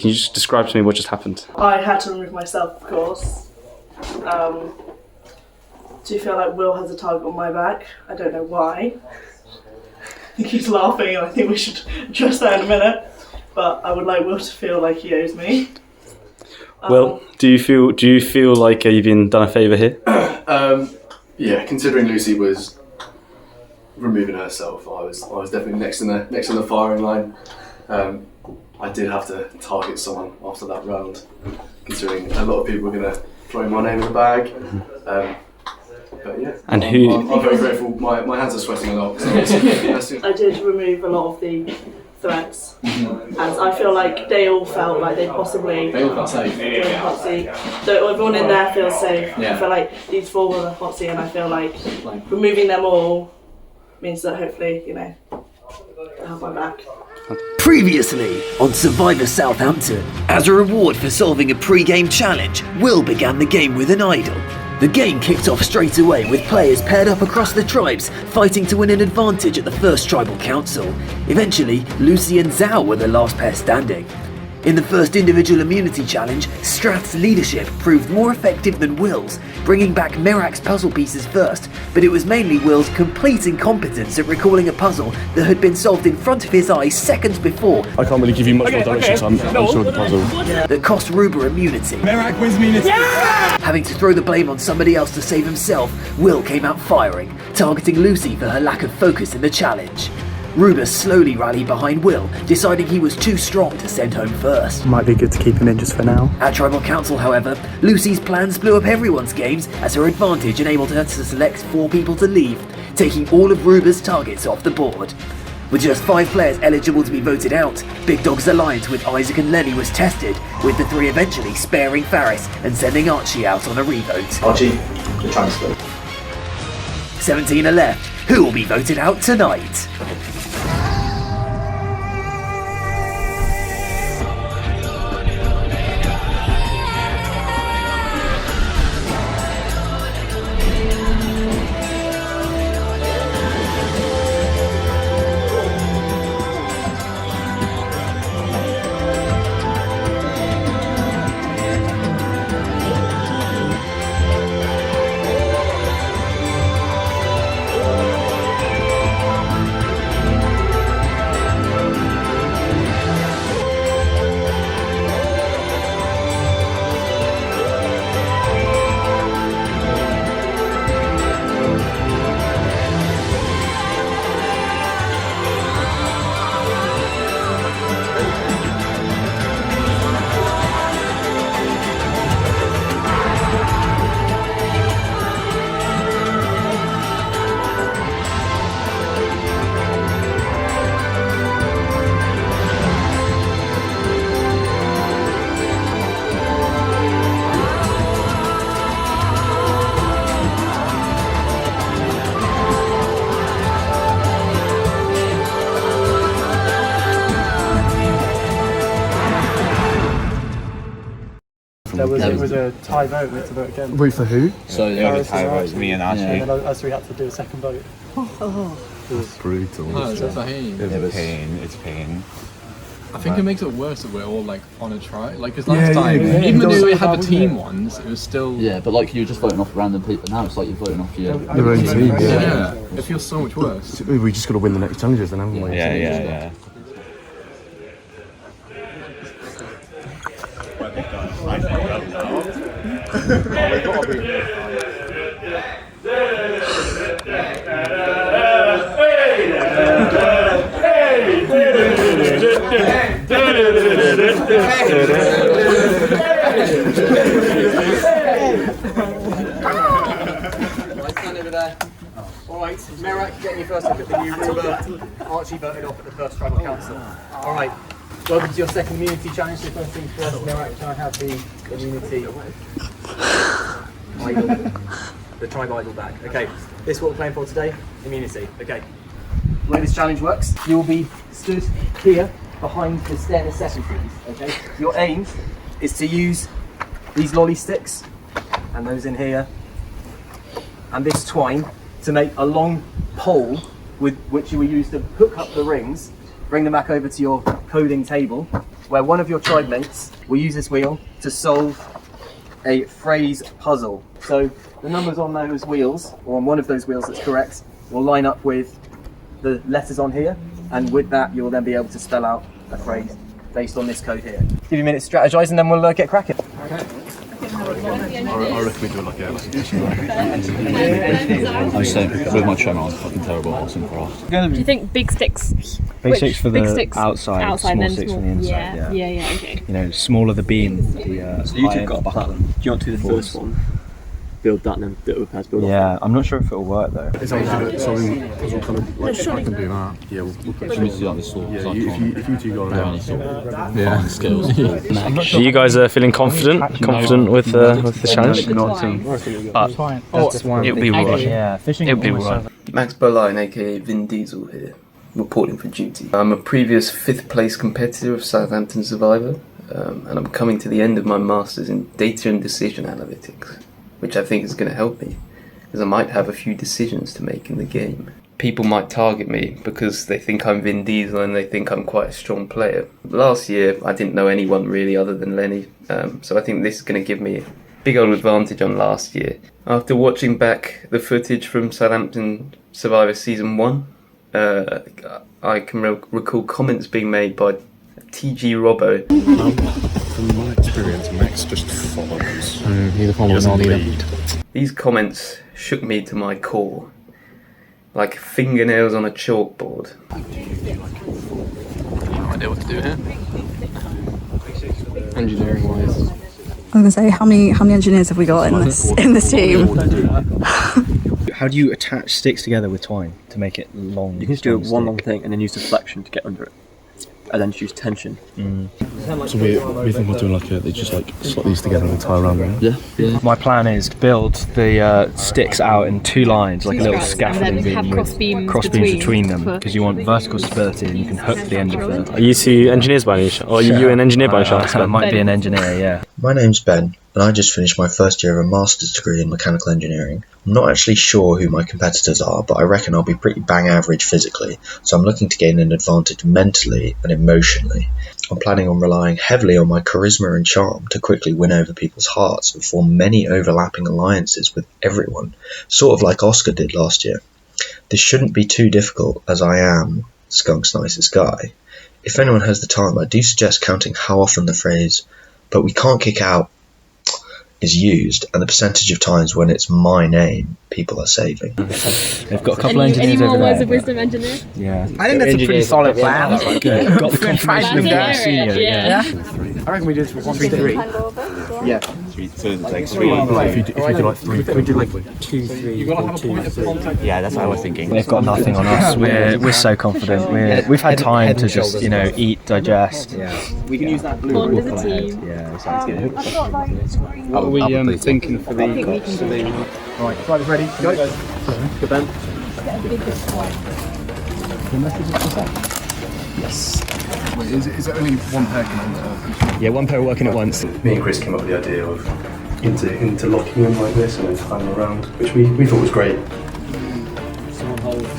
Can you just describe to me what just happened? I had to remove myself, of course. Do you feel like Will has a target on my back? I don't know why. He keeps laughing and I think we should address that in a minute. But I would like Will to feel like he owes me. Well, do you feel like you've been done a favour here? Yeah, considering Lucy was removing herself, I was definitely next in the firing line. I did have to target someone after that round, considering a lot of people were going to throw my name in the bag. But yeah, and I'm very grateful. My hands are sweating a lot. So I did remove a lot of the threats, and I feel like they all felt like they all felt safe. Hot seat. So everyone in there feels safe. Yeah. I feel like these four were the hot seat, and I feel like removing them all means that hopefully, you know, they'll have my back. Previously on Survivor Southampton, as a reward for solving a pre-game challenge, Will began the game with an idol. The game kicked off straight away with players paired up across the tribes, fighting to win an advantage at the first tribal council. Eventually, Lucy and Zhao were the last pair standing. In the first individual immunity challenge, Strath's leadership proved more effective than Will's, bringing back Merak's puzzle pieces first, but it was mainly Will's complete incompetence at recalling a puzzle that had been solved in front of his eyes seconds before. I can't really give you much more direction, so I'm sure of the puzzle. That cost Ruba immunity. Merak wins immunity! Yeah! Having to throw the blame on somebody else to save himself, Will came out firing, targeting Lucy for her lack of focus in the challenge. Ruba slowly rallied behind Will, deciding he was too strong to send home first. Might be good to keep him in just for now. At Tribal Council, however, Lucy's plans blew up everyone's games as her advantage enabled her to select 4 people to leave, taking all of Ruba's targets off the board. With just 5 players eligible to be voted out, Big Dog's alliance with Isaac and Lenny was tested, with the 3 eventually sparing Faris and sending Archie out on a revote. Archie, the transfer. 17 are left. Who will be voted out tonight? It was a tie vote, we had to vote again. Wait, for who? So the only tie vote was me and Archie. And then us 3 had to do a second vote. It was brutal. Oh, it's a pain. It's a pain. I think it makes it worse that we're all like on a try. Like, because last time, even though we had the team ones, it was still. Yeah, but like you were just voting off random people. Now it's like you're voting off your own team. Yeah, it feels so much worse. We just got to win the next challenges, then, haven't we? Yeah. Alright, Merak getting your first look at the new Ruba. Archie voted off at the first tribal council. Alright, welcome to your second immunity challenge. So first things first, Merak, can I have the immunity idol, the tribe idol back? Okay, this is what we're playing for today, immunity. Okay, the way this challenge works, you will be stood here behind the stair necessities. Okay, your aim is to use these lolly sticks and those in here and this twine to make a long pole with which you will use to hook up the rings, bring them back over to your coding table, where one of your tribe mates will use this wheel to solve a phrase puzzle. So the numbers on those wheels, or on one of those wheels that's correct, will line up with the letters on here, and with that you'll then be able to spell out a phrase based on this code here. Give you a minute to strategize and then we'll get cracking. Okay. I reckon we do like a I'm saying, with my tremor, I was fucking terrible at Austin for us. Do you think big sticks? Big sticks for the sticks outside, small then sticks small. for the inside. Yeah, okay. You know, smaller the beam, the So you two got a plan. Do you want to do the first one? Build that and then the other pairs build Yeah, I'm not sure if it'll work though. It's only something puzzle kind of like I can do that. Yeah, we'll put Should we do like this sort? Yeah, if you two got any sort of skills. So you guys are feeling confident with the challenge? It'll be right. Yeah, fishing. It'll be right. Max Berline, aka Vin Diesel here, reporting for duty. I'm a previous 5th place competitor of Southampton Survivor, and I'm coming to the end of my Masters in Data and Decision Analytics, which I think is going to help me, because I might have a few decisions to make in the game. People might target me because they think I'm Vin Diesel and they think I'm quite a strong player. Last year I didn't know anyone really other than Lenny, so I think this is going to give me a big old advantage on last year. After watching back the footage from Southampton Survivor Season 1, I can recall comments being made by TG Robbo. From my experience, Max just follows. He doesn't lead. These comments shook me to my core, like fingernails on a chalkboard. No idea what to do here. Engineering wise. I was gonna say, how many engineers have we got in this team? How do you attach sticks together with twine to make it long? You can just do one long thing and then use deflection to get under it, and then just use tension. So we think we're doing like they just like slot these together and tie around them. Yeah. My plan is to build the sticks out in 2 lines, like a little scaffolding beam have with cross beams between them, because you want vertical stability and you can hook the end of the... Are you two engineers by any chance? Or are you an engineer by any chance? I might be an engineer, yeah. My name's Ben, and I just finished my first year of a master's degree in mechanical engineering. I'm not actually sure who my competitors are, but I reckon I'll be pretty bang average physically, so I'm looking to gain an advantage mentally and emotionally. I'm planning on relying heavily on my charisma and charm to quickly win over people's hearts and form many overlapping alliances with everyone, sort of like Oscar did last year. This shouldn't be too difficult, as I am Skunk's nicest guy. If anyone has the time, I do suggest counting how often the phrase, "but we can't kick out," is used, and the percentage of times when it's my name people are saving. They've got a couple engineers any more over there. words of wisdom, engineer? Yeah. I think that's a pretty solid plan. Got the confirmation of their senior. Yeah. I reckon we do this for 1-3-3. Yeah. If you do like 3, We do like 2, 3, You gotta have a point of contact. Yeah, that's what I was thinking. They've got nothing on us. We're so confident. We've had time to just eat, digest. Yeah. We can use that blue. Bond as a team. Yeah, exactly. What are we thinking for the... Right, driver's ready. Go. Good, Ben. Yes. Wait, is it only one pair can enter? Yeah, one pair working at once. Me and Chris came up with the idea of interlocking them like this and then tying them around, which we thought was great.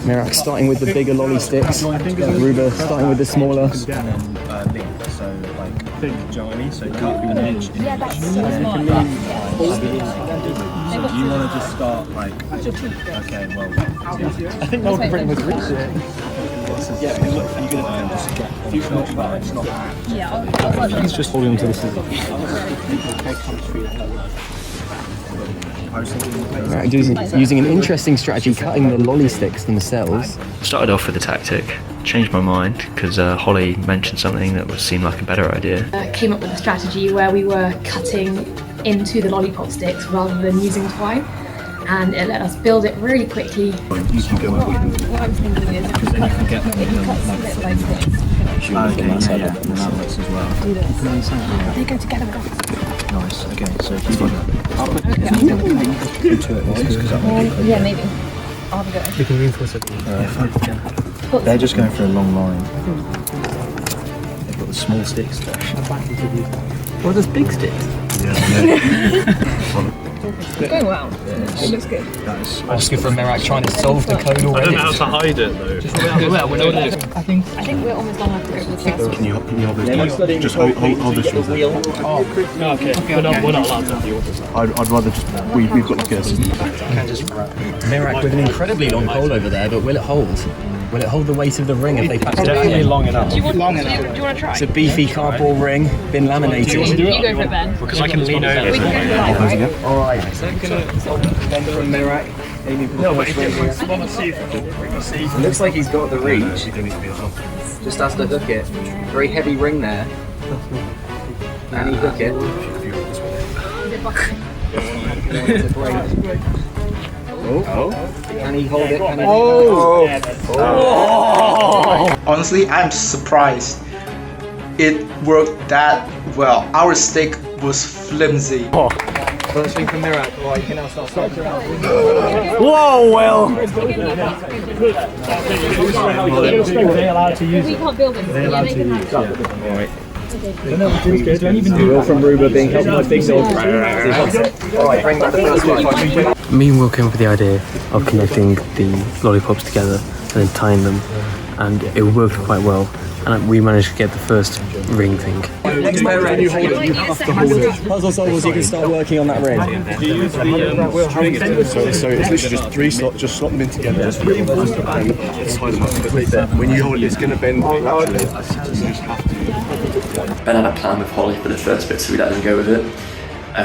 Mirak starting with the bigger lolly sticks, Ruba starting with the smaller. And then link, so like big Johnny, so can't be an inch. Yeah, that's So do you want to just start like, okay, well, I think no one can bring with yeah, because look, you're going to just get a few shots back, it's not bad. Yeah, He's just holding onto the scissors. Mirak using an interesting strategy, cutting the lolly sticks themselves. Started off with a tactic, changed my mind because Holly mentioned something that seemed like a better idea. Came up with a strategy where we were cutting into the lollipop sticks rather than using twine, and it let us build it really quickly. What I'm thinking is if you cut split by sticks, as well. do this. They go together with us. Nice, okay, so if you do Yeah, maybe. I'll have a go. you can reinforce it. They're just going for a long line. They've got the small sticks. Well, there's big sticks. Yeah. It's going well. It looks good. Oscar from Merak trying to solve the code already. I don't know how to hide it though. I think we're almost done. I have to go for the first one. Can you hold this? Just hold this from there. Okay. We're not allowed to have the auto. I'd rather just we've got the guesses. Merak with an incredibly long pole over there, but will it hold? Will it hold the weight of the ring if they patch it Definitely long enough. Do you want to try? It's a beefy cardboard ring, been laminated. You go for it, Ben. Because I can lean over. We can go for it, right? Alright. Ben from Merak, aiming for the first ring here. It looks like he's got the reach. Just has to hook it. Very heavy ring there. Can he hook it? Oh. Can he hold it? Can he Honestly, I'm surprised it worked that well. Our stick was flimsy. First ring from Merak. Right, you can now start cycling around. Whoa, Will! They're allowed to use it. We can't build it. They're allowed to use it. Alright. Will from Ruba being helped by Big Dog. Alright, bring back the first one. Me and Will came up with the idea of connecting the lollipops together and then tying them, and it worked quite well. And we managed to get the first ring thing. Next pair you hold it, you have to hold it. Puzzle solvers, you can start working on that ring. Do you use the string? So it's literally just 3 slots, just slot them in together. And tie them up. When you hold it, it's going to bend naturally. So you just have to. Ben had a plan with Holly for the first bit, so we let him go with it.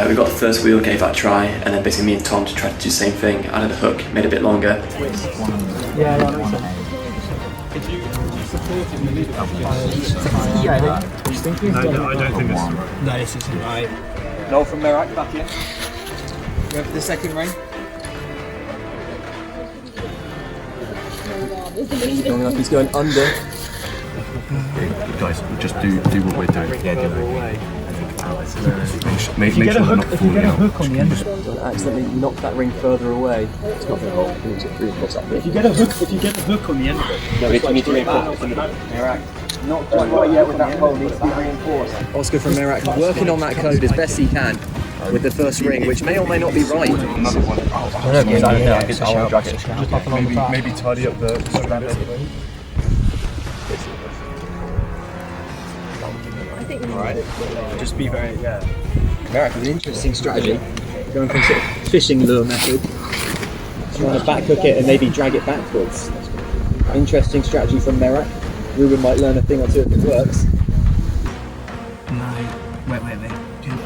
We got the first wheel, gave that a try, and then basically me and Tom tried to do the same thing. Added a hook, made it a bit longer. Yeah, that makes sense. I don't think this is right. No, this isn't right. Noel from Merak, back in. Go for the second ring. Long enough, he's going under. Guys, just do what we're doing. Yeah, do it. Make sure they're not falling out. Don't accidentally knock that ring further away. It's not going to hold. If you get a hook on the end of it. No, we need to reinforce it. Merak. Not quite right yet with that pole, needs to be reinforced. Oscar from Merak working on that code as best he can with the first ring, which may or may not be right. Another one. Maybe tidy up the Alright. Just be very, Merak with an interesting strategy. Going from sort of fishing lure method, trying to back hook it and maybe drag it backwards. Interesting strategy from Merak. Ruben might learn a thing or two if it works. No. Wait.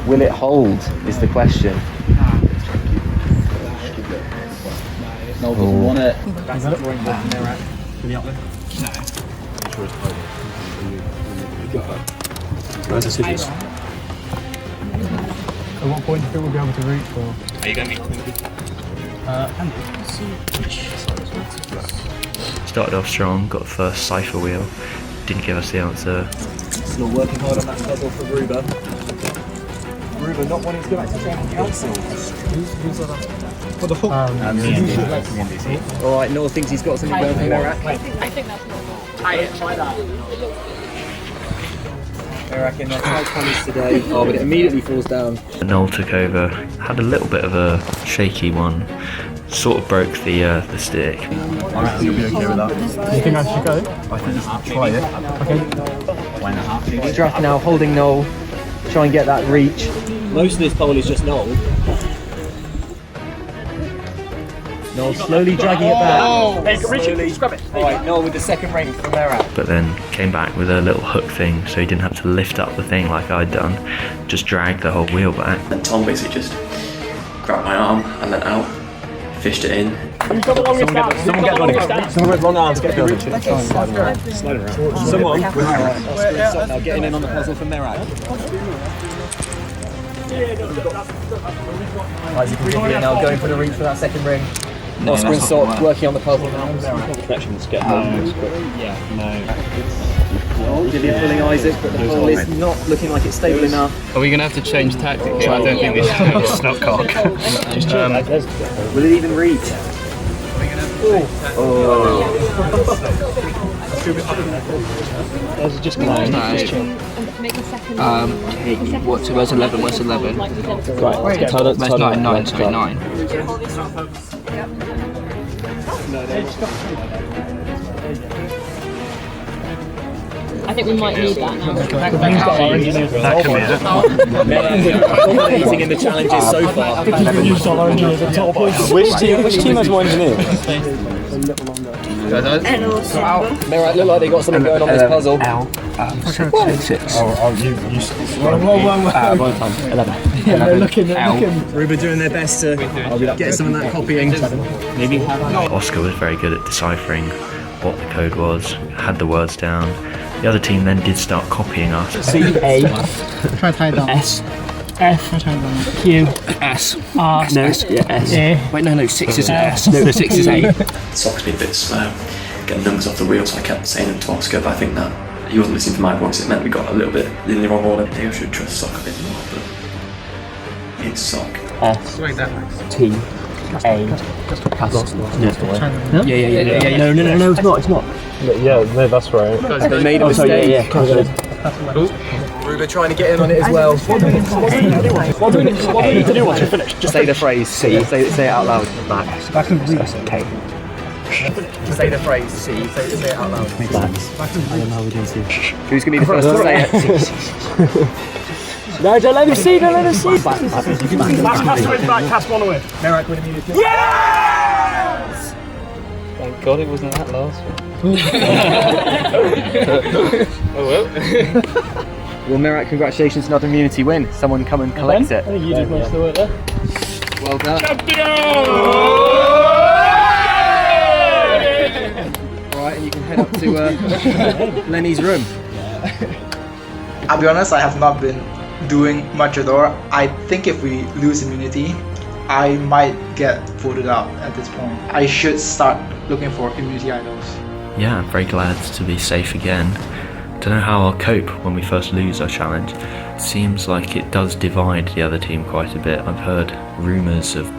Will it hold, is the question. Noel doesn't want it. That's the drawing board from Merak. Can you up there? No. Where's the scissors? At what point do you think we'll be able to reach for? Are you going to be? Started off strong, got the first cipher wheel, didn't give us the answer. Still working hard on that puzzle for Ruba. Ruba not wanting to go back to training council. For the hook. Alright, Noel thinks he's got something going for Merak. I think that's normal. Try that. Merak in their tight colours today. Oh, but it immediately falls down. Noel took over, had a little bit of a shaky one, sort of broke the stick. I reckon you'll be okay with that. Do you think I should go? I think just try it. Okay. Strack now holding Noel. Try and get that reach. Most of this pole is just Noel. Noel slowly dragging it back. Hey, Richard, scrub it. Alright, Noel with the second ring from Merak. But then came back with a little hook thing, so he didn't have to lift up the thing like I'd done, just drag the whole wheel back. And Tom basically just grabbed my arm and then out, fished it in. Someone get long arms, get building. Slide around. Someone. Now getting in on the puzzle for Merak. Isaac now going for the reach for that second ring. Oscar and Sok working on the puzzle now. Connections get Gillian pulling Isaac, but the pole is not looking like it's stable enough. Are we going to have to change tactics? I don't think this is going to snot cock. Will it even reach? Just Make a second. What? So where's 11? Where's 11? Right. That's 9. Sorry, 9. I think we might need that now. That can be it. Dominating in the challenges so far. I think you can use our engineers at top. Which team has more engineers? Merak look like they got something going on this puzzle. They're looking. Ruba doing their best to get some of that copying. Maybe. Oscar was very good at deciphering what the code was, had the words down. The other team then did start copying us. C-A. S. F. Q. S. R. No, yeah, S. A. Wait, no, 6 is S. No, 6 is A. Socks me a bit slow, getting numbers off the wheel, so I kept saying them to Oscar, but I think that he wasn't listening to my voice. It meant we got a little bit in the wrong order. Maybe I should trust Sock a bit more, but it's Sock. S. T. A. Yeah. No, it's not. Yeah, no, that's right. They made a mistake. Ruba trying to get in on it as well. What do we need to do once we're finished? Just say the phrase C. Say it out loud. Back and reverse. K. Just say the phrase C. Say it out loud. I don't know how we do C. Who's going to be the first to say it? No, don't let him see. Cast one away. Merak with immunity. Yes! Thank God it wasn't that last one. Oh well. Well, Merak, congratulations, another immunity win. Someone come and collect it. I think you did most of the work there. Well done. Alright, and you can head up to Lenny's room. I'll be honest, I have not been doing much at all. I think if we lose immunity, I might get voted out at this point. I should start looking for immunity idols. Yeah, I'm very glad to be safe again. Don't know how I'll cope when we first lose our challenge. Seems like it does divide the other team quite a bit. I've heard rumours of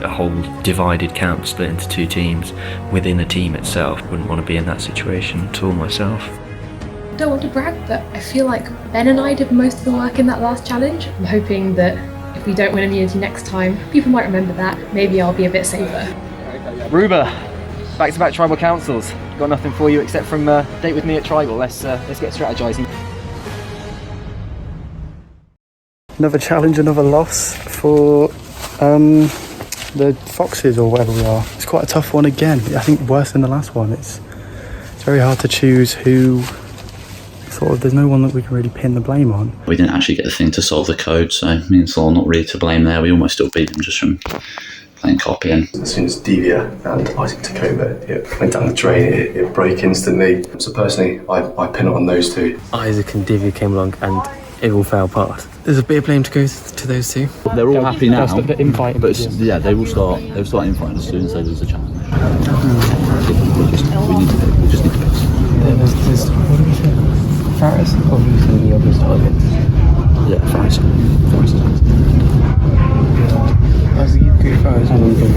a whole divided camp split into 2 teams within a team itself. Wouldn't want to be in that situation at all myself. Don't want to brag, but I feel like Ben and I did most of the work in that last challenge. I'm hoping that if we don't win immunity next time, people might remember that. Maybe I'll be a bit safer. Ruba, back-to-back tribal councils. Got nothing for you except from date with me at tribal. Let's get strategizing. Another challenge, another loss for the Foxes or wherever we are. It's quite a tough one again. I think worse than the last one. It's very hard to choose who. Sort of, there's no one that we can really pin the blame on. We didn't actually get the thing to solve the code, so me and Sol not really to blame there. We almost still beat them just from playing copying. As soon as Devia and Isaac took over, it went down the drain, it broke instantly. So personally, I pin it on those 2. Isaac and Divya came along and it all fell apart. There's a bit of blame to go to those 2. They're all happy now, the infighting, but yeah, they will start infighting as soon as they lose the challenge. We just need to fix it. There's what do we say? Faris or who's going to be the obvious target? Yeah, Faris.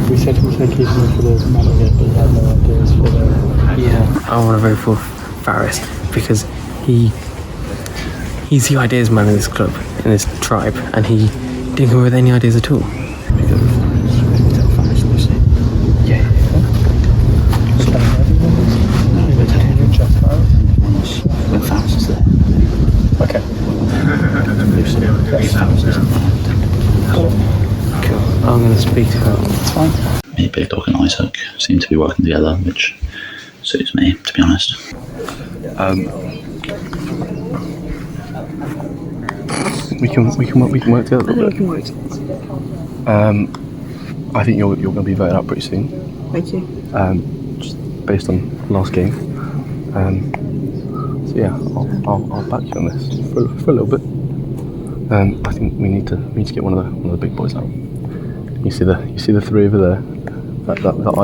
We said we'll take his for the manager, but we had no ideas for the... Yeah, I want to vote for Faris because he's the ideas man in this club, in this tribe, and he didn't come up with any ideas at all. When Faris is there. Okay. I'm going to speak to her. It's fine. Me, Big Dog and Isaac seem to be working together, which suits me, to be honest. We can work together a little bit. I think you're going to be voted out pretty soon. Thank you. Just based on last game. So yeah, I'll back you on this for a little bit. I think we need to get one of the big boys out. You see the 3 over there. That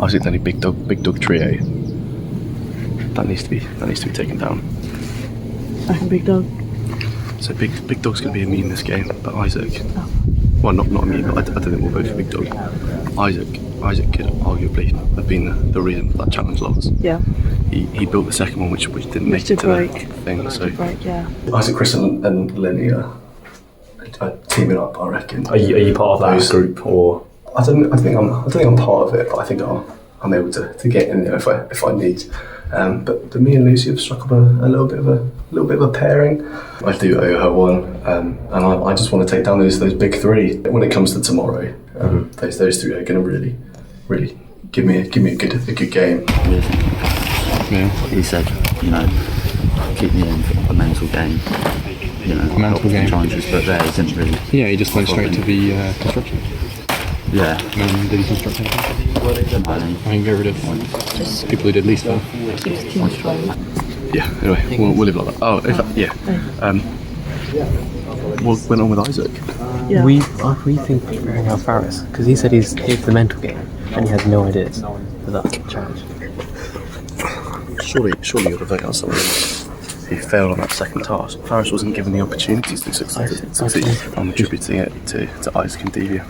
Isaac's only big dog trio. That needs to be taken down. I can big dog. So big dog's gonna be immune this game, but Isaac, well not immune, but I don't think we'll vote for big dog. Isaac could arguably have been the reason for that challenge loss. Yeah. He built the second one, which didn't make it to the thing. So yeah. Isaac, Chris, and Lenny are teaming up, I reckon. Are you part of that group, or? I don't think I'm part of it, but I think I'm able to get in there if I need. But me and Lucy have struck up a little bit of a pairing. I do owe her one, and I just want to take down those big three. When it comes to tomorrow, those three are going to really give me a good game. Yeah. He said, keep me in for a mental game. A mental game. Challenges, but there isn't really. Yeah, he just went straight to the construction. Yeah. Did he construct anything? I can get rid of people who did least well. Yeah. Anyway, we'll leave it like that. Oh, what went on with Isaac? Yeah. We think of preparing out Faris because he said he's here for the mental game and he had no ideas for that challenge. Surely you'll have voted out someone who failed on that second task. Faris wasn't given the opportunities to succeed. I'm attributing it to Isaac and Devia.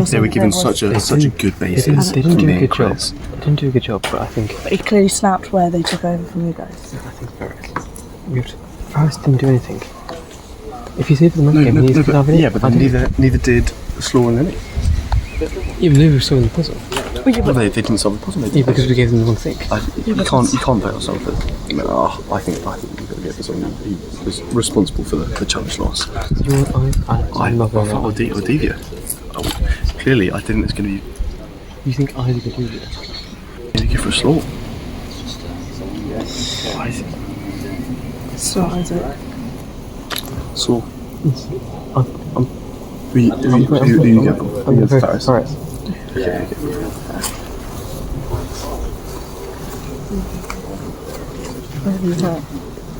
They were given such a good basis. They didn't do a good job. They didn't do a good job, but I think. But he clearly snapped where they took over from you guys. I think Faris didn't do anything. If you see for the mental game, he's good yeah, but neither did Slaw and Lenny. Even though we were solving the puzzle. They didn't solve the puzzle. Yeah, because we gave them the one thing. You can't vote on someone. I think you've got to get for someone who was responsible for the challenge loss. I'm not going or Devia. Clearly, I think it's going to be. You think Isaac or Devia? You need to give for a Slaw. So Isaac. Slaw. Who you get for? I'm very Faris. Okay. Where have you got?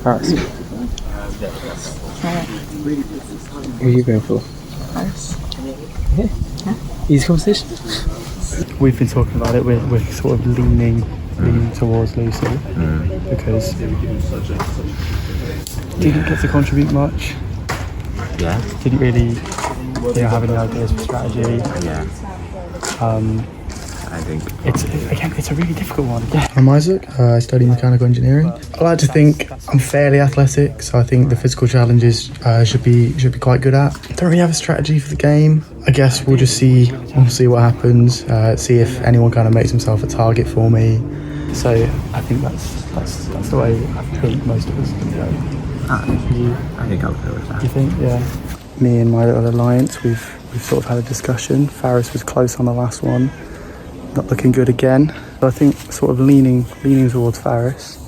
Faris. Who are you going for? Faris. Yeah. Easy conversation. We've been talking about it. We're sort of leaning towards Lucy because didn't get to contribute much. Yeah. Didn't really have any ideas for strategy. Yeah. I think it's a really difficult one. I'm Isaac. I study mechanical engineering. I like to think I'm fairly athletic, so I think the physical challenges should be quite good at. Don't really have a strategy for the game. I guess we'll just see. We'll see what happens. See if anyone kind of makes himself a target for me. So I think that's the way I think most of us can go. I think I'll go with that. You think? Yeah. Me and my little alliance, we've sort of had a discussion. Faris was close on the last one, not looking good again. But I think sort of leaning towards Faris,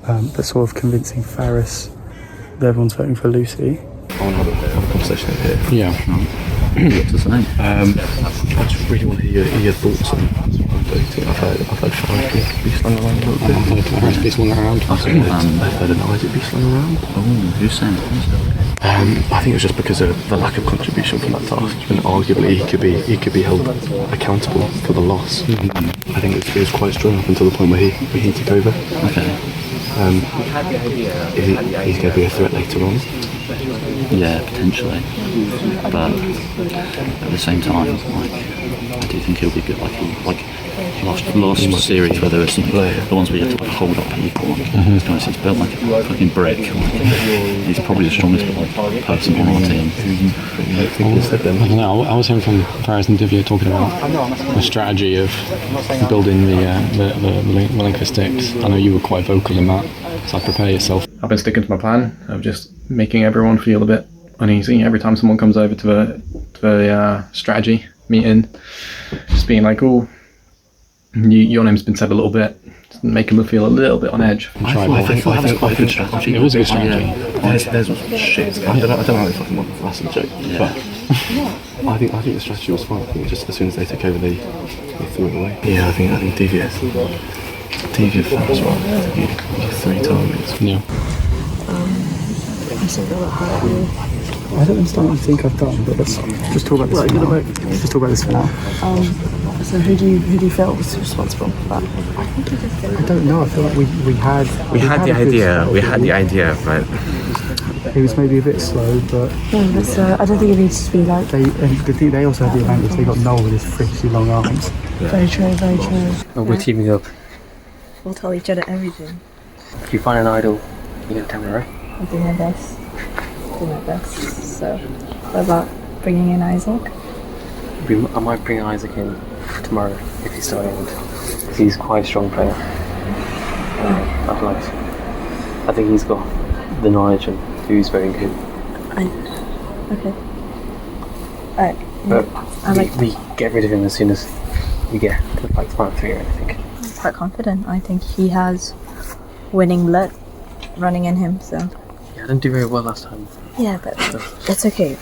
but sort of convincing Faris that everyone's voting for Lucy. I want to have a conversation here. Yeah. What to say? I just really want to hear your thoughts on voting. I've heard Faris be slung around a little bit. I've heard Faris be slung around. I've heard an Isaac be slung around. Oh, who's saying that? I think it was just because of the lack of contribution from that task, and arguably he could be held accountable for the loss. I think it was quite strong up until the point where he took over. Okay. He's going to be a threat later on. Yeah, potentially. But at the same time, I do think he'll be good. Last series, whether it's the ones where you have to hold up people. This guy he's built like a fucking brick. He's probably the strongest person on our team. I don't know. I was hearing from Faris and Divya talking about the strategy of building the linguistics. I know you were quite vocal in that, so prepare yourself. I've been sticking to my plan of just making everyone feel a bit uneasy every time someone comes over to the strategy meeting. Just being like, oh, your name's been said a little bit, just make them feel a little bit on edge. I think that was quite a good strategy. It was a good strategy. There's shit. I don't know how they fucking want that's a joke. Yeah. But I think the strategy was fine. I think just as soon as they took over, they threw it away. Yeah, I think Devia Faris right. You 3 targets. Yeah. I think that hurt you. I don't understand what you think I've done, but let's just talk about this for now. Let's just talk about this for now. So who do you feel was responsible for that? I don't know. I feel like we had the idea, but It was maybe a bit slow, but I don't think it needs to be like. They also had the advantage. They got Noel with his freakishly long arms. Very true, very true. Oh, we're teaming up. We'll tell each other everything. If you find an idol, you're gonna tell me, right? I'll do my best. Do my best. So, what about bringing in Isaac? I might bring Isaac in tomorrow if he's starting. He's quite a strong player. I'd like to. I think he's got the knowledge and he's very good. Okay. Alright. But we get rid of him as soon as we get to like final 3 or anything. I'm quite confident. I think he has winning blood running in him, so. Yeah, I didn't do very well last time. Yeah, but it's okay.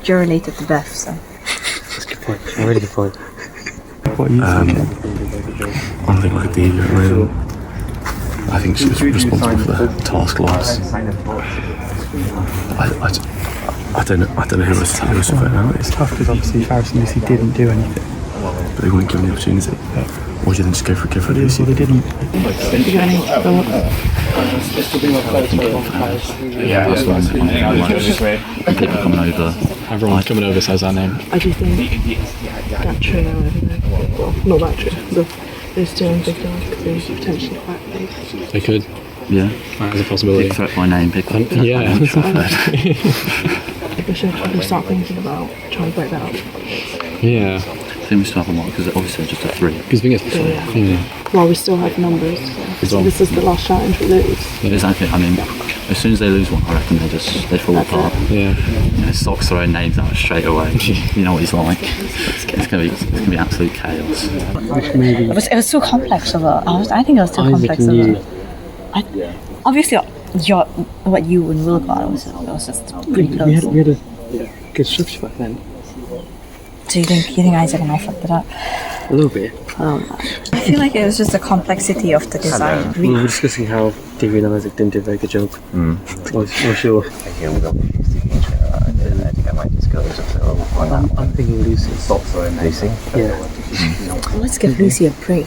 You're related to Beth, so. That's a good point. A really good point. What are you thinking? I think like Delia, I think she was responsible for the task loss. I don't know who was voting out. It's tough because obviously Faris and Lucy didn't do anything. But they weren't given the opportunity. Or did they just go for Lucy? Well, they didn't. Yeah, that's what I'm people coming over. Everyone coming over says our name. I do think that trio over there, well, not that trio, those two in big dog could be potentially quite big. They could. Yeah. That is a possibility. Big threat by name, big threat by yeah. We should start thinking about trying to break that up. Yeah. I think we still have a lot because obviously it's just a 3. Because we get the 3. Yeah. Well, we still have numbers. So this is the last challenge we lose. Yeah, exactly. I mean, as soon as they lose one, I reckon they fall apart. Yeah. You know, Sock's throwing names out straight away. You know what he's like. It's gonna be absolute chaos. It was too complex of a. I think it was too complex of a. Obviously, what you and Will got was just pretty close. We had a good structure back then. So you think Isaac and I fucked it up? A little bit. I feel like it was just the complexity of the design. We were discussing how David and Isaac didn't do a very good job. I'm sure. I think I might just go on that one. I'm thinking Lucy. Lucy? Yeah. Let's give Lucy a break.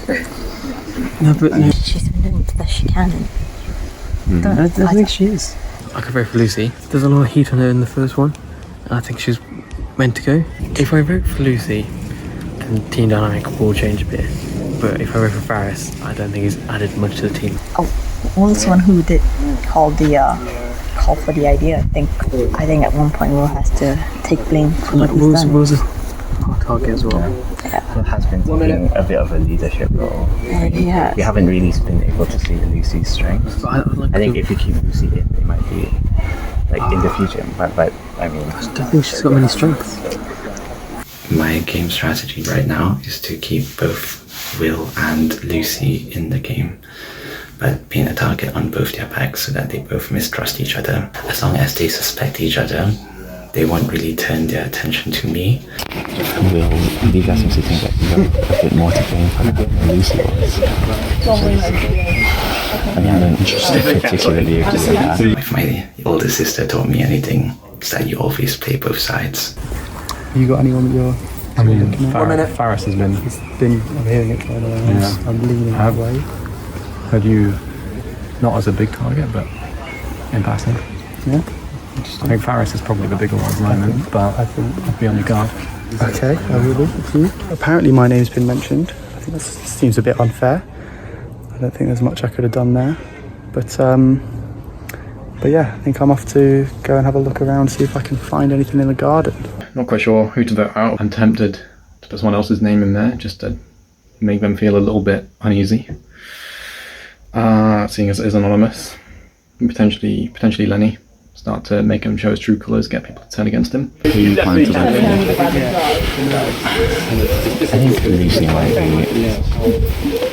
No, but no. She's been doing the best she can. I think she is. I could vote for Lucy. There's a lot of heat on her in the first one. And I think she's meant to go. If I vote for Lucy, then team dynamic will change a bit. But if I vote for Faris, I don't think he's added much to the team. Will's one who did call for the idea. I think at one point Will has to take blame for what he's done. Will's a hot target as well. Will has been taking a bit of a leadership role. Yeah. We haven't really been able to see Lucy's strengths. I think if you keep Lucy in, it might be like in the future. But I mean, I don't think she's got many strengths. My game strategy right now is to keep both Will and Lucy in the game, but being a target on both their backs so that they both mistrust each other. As long as they suspect each other, they won't really turn their attention to me. Will, these guys seem to think that you've got a bit more to gain from Lucy was. And I don't particularly agree with that. If my older sister taught me anything, it's that you always play both sides. You got anyone that you're looking at? Faris has been. He's been. I'm hearing it by the way. Yeah. I'm leaning that way. Had you not as a big target, but in passing? Yeah. I think Faris is probably the bigger one at the moment, but I think I'd be on your guard. Okay, I will be with you. Apparently my name's been mentioned. I think that seems a bit unfair. I don't think there's much I could have done there. But yeah, I think I'm off to go and have a look around, see if I can find anything in the garden. Not quite sure who to vote out. I'm tempted to put someone else's name in there just to make them feel a little bit uneasy. Seeing as it is anonymous, potentially Lenny. Start to make him show his true colours, get people to turn against him. Who are you planning to vote for? I think Lucy might be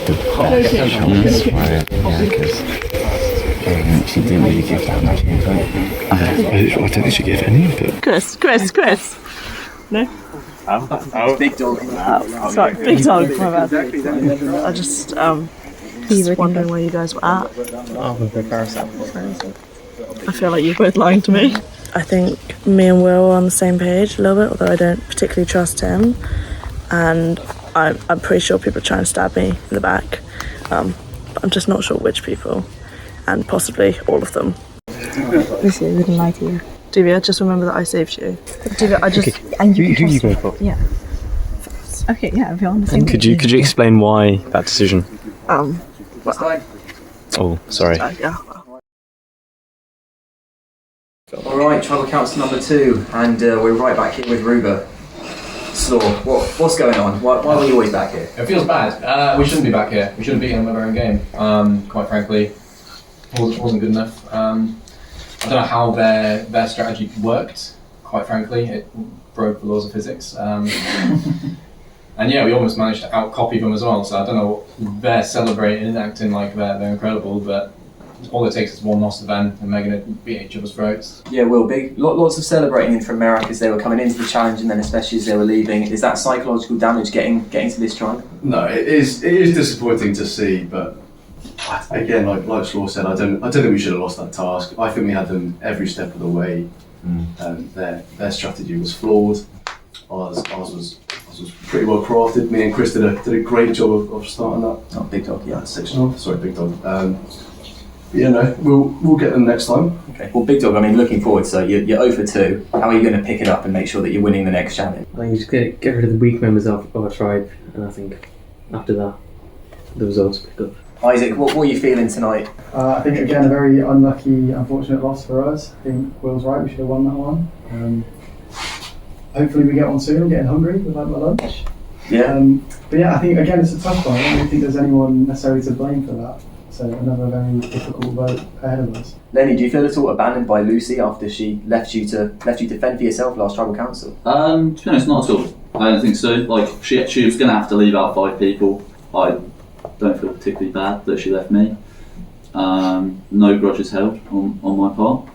the choice for it, because she didn't really give that much input. I don't think she gave any input. Chris. No? Big dog. Sorry, big dog. My bad. I just wondering where you guys were at. I feel like you're both lying to me. I think me and Will are on the same page a little bit, although I don't particularly trust him. And I'm pretty sure people are trying to stab me in the back. But I'm just not sure which people, and possibly all of them. Lucy, I wouldn't lie to you. Divya, just remember that I saved you. Divya, I just... And you Who you going for? Yeah. Okay, yeah, if you're on the same Could you explain why that decision? Oh, sorry. Yeah. Alright, tribal council number 2, and we're right back here with Ruba. Slaw, what's going on? Why are we always back here? It feels bad. We shouldn't be back here. We should have beaten them at our own game. Quite frankly, wasn't good enough. I don't know how their strategy worked. Quite frankly, it broke the laws of physics. And yeah, we almost managed to outcopy them as well. So I don't know. They're celebrating and acting like they're incredible, but all it takes is one loss to them, and they're going to beat each other's throats. Yeah, Will, lots of celebrating from Merrick as they were coming into the challenge, and then especially as they were leaving. Is that psychological damage getting to this tribe? No, it is disappointing to see, but again, like Slaw said, I don't think we should have lost that task. I think we had them every step of the way. Their strategy was flawed. Ours was pretty well crafted. Me and Chris did a great job of starting that. Oh, big dog, yeah. Section off. Sorry, big dog. But yeah, no, we'll get them next time. Okay. Well, big dog. I mean, looking forward. So you're 0 for 2. How are you going to pick it up and make sure that you're winning the next challenge? I think you just get rid of the weak members of our tribe, and I think after that, the results pick up. Isaac, what are you feeling tonight? I think again a very unlucky, unfortunate loss for us. I think Will's right. We should have won that one. Hopefully we get one soon. I'm getting hungry with my lunch. Yeah. But yeah, I think again it's a tough one. I don't really think there's anyone necessarily to blame for that. So another very difficult vote ahead of us. Lenny, do you feel at all abandoned by Lucy after she left you to fend for yourself last tribal council? To be honest, not at all. I don't think so. Like she was going to have to leave out 5 people. I don't feel particularly bad that she left me. No grudges held on my part.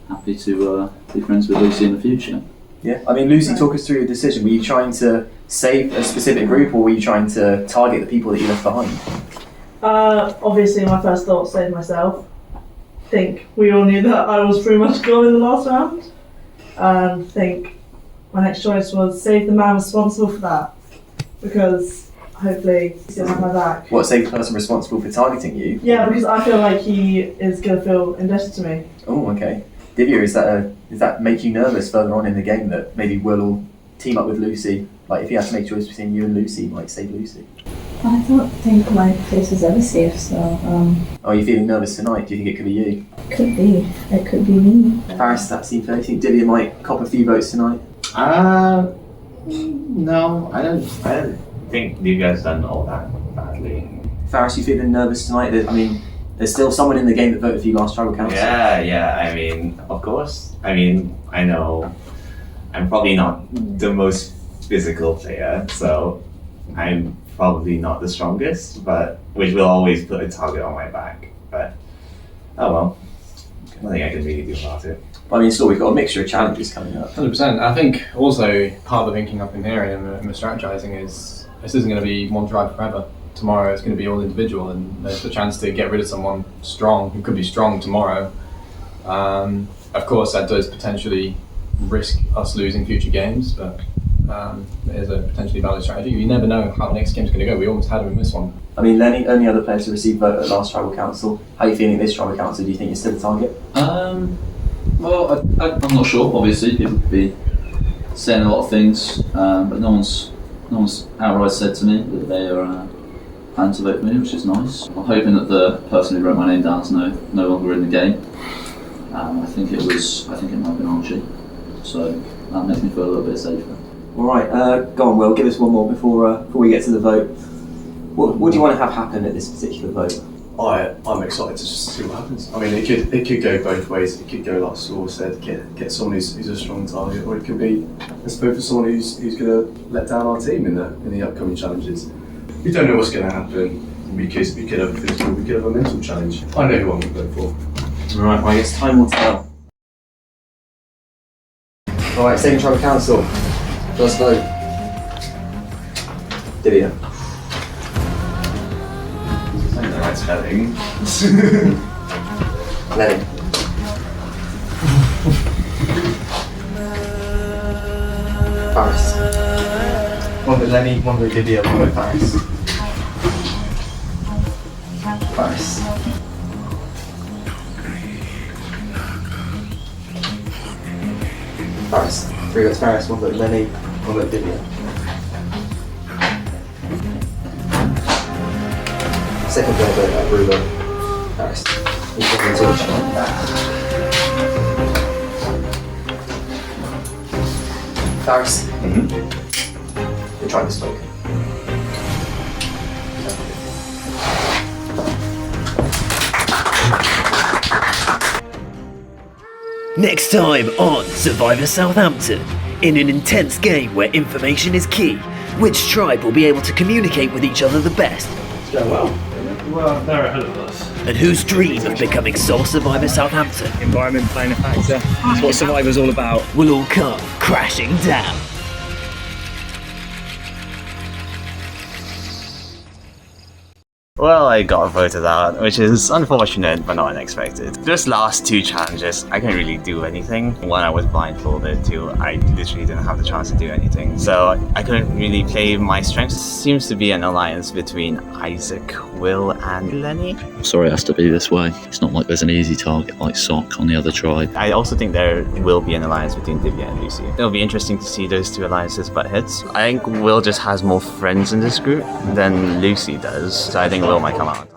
Happy to be friends with Lucy in the future. Yeah, I mean, Lucy, talk us through your decision. Were you trying to save a specific group, or were you trying to target the people that you left behind? Obviously, my first thought saved myself. I think we all knew that I was pretty much gone in the last round. I think my next choice was save the man responsible for that, because hopefully he's going to have my back. What, save the person responsible for targeting you? Yeah, because I feel like he is going to feel indebted to me. Oh, okay. Divya, does that make you nervous further on in the game that maybe we'll team up with Lucy? Like, if you had to make a choice between you and Lucy, you might save Lucy. I don't think my place is ever safe, so... Are you feeling nervous tonight? Do you think it could be you? Could be. It could be me. Faris, that seems fair. Do you think Divya might cop a few votes tonight? No, I don't think you guys done all that badly. Faris, you feeling nervous tonight? There's still someone in the game that voted for you last tribal council. Yeah, I mean, of course. I mean, I know I'm probably not the most physical player, so I'm probably not the strongest, but which will always put a target on my back. But, oh well, nothing I can really do about it. I mean, still, we've got a mixture of challenges coming up. 100%. I think also part of the thinking up in here and the strategizing is this isn't going to be one tribe forever. Tomorrow it's going to be all individual, and there's the chance to get rid of someone strong who could be strong tomorrow. Of course, that does potentially risk us losing future games, but it is a potentially valid strategy. You never know how the next game's going to go. We almost had him in this one. I mean, Lenny, only other players to receive vote at last tribal council. How are you feeling this tribal council? Do you think you're still a target? Well, I'm not sure. Obviously, people could be saying a lot of things, but no one's outright said to me that they are planning to vote for me, which is nice. I'm hoping that the person who wrote my name down is no longer in the game. I think it might have been Archie, so that makes me feel a little bit safer. All right, go on, Will. Give us one more before we get to the vote. What do you want to have happen at this particular vote? I'm excited to just see what happens. I mean, it could go both ways. It could go like Saul said, get someone who's a strong target, or it could be let's vote for someone who's going to let down our team in the upcoming challenges. We don't know what's going to happen because we could have a physical, we could have a mental challenge. I know who I'm going to vote for. All right, well, I guess time will tell. All right, second tribal council. First vote. Divya. The right spelling. Lenny. Faris. One with Lenny, one with Divya, one with Faris. Faris. Paris. 3 votes Paris, 1 vote Lenny, 1 vote Vivian. Second vote Bruno, Paris. Paris. You're trying to smoke. Next time on Survivor Southampton, in an intense game where information is key, which tribe will be able to communicate with each other the best? It's going well. Well, they're ahead of us. And whose dream of becoming sole Survivor Southampton, Environment playing a factor. That's what Survivor's all about. will all come crashing down. Well, I got voted out, which is unfortunate but not unexpected. Just last 2 challenges, I couldn't really do anything. One, I was blindfolded. 2, I literally didn't have the chance to do anything. So I couldn't really play my strengths. Seems to be an alliance between Isaac, Will and Lenny. I'm sorry it has to be this way. It's not like there's an easy target like Sock on the other tribe. I also think there will be an alliance between Divya and Lucy. It'll be interesting to see those 2 alliances butt heads. I think Will just has more friends in this group than Lucy does, so I think Will might come out.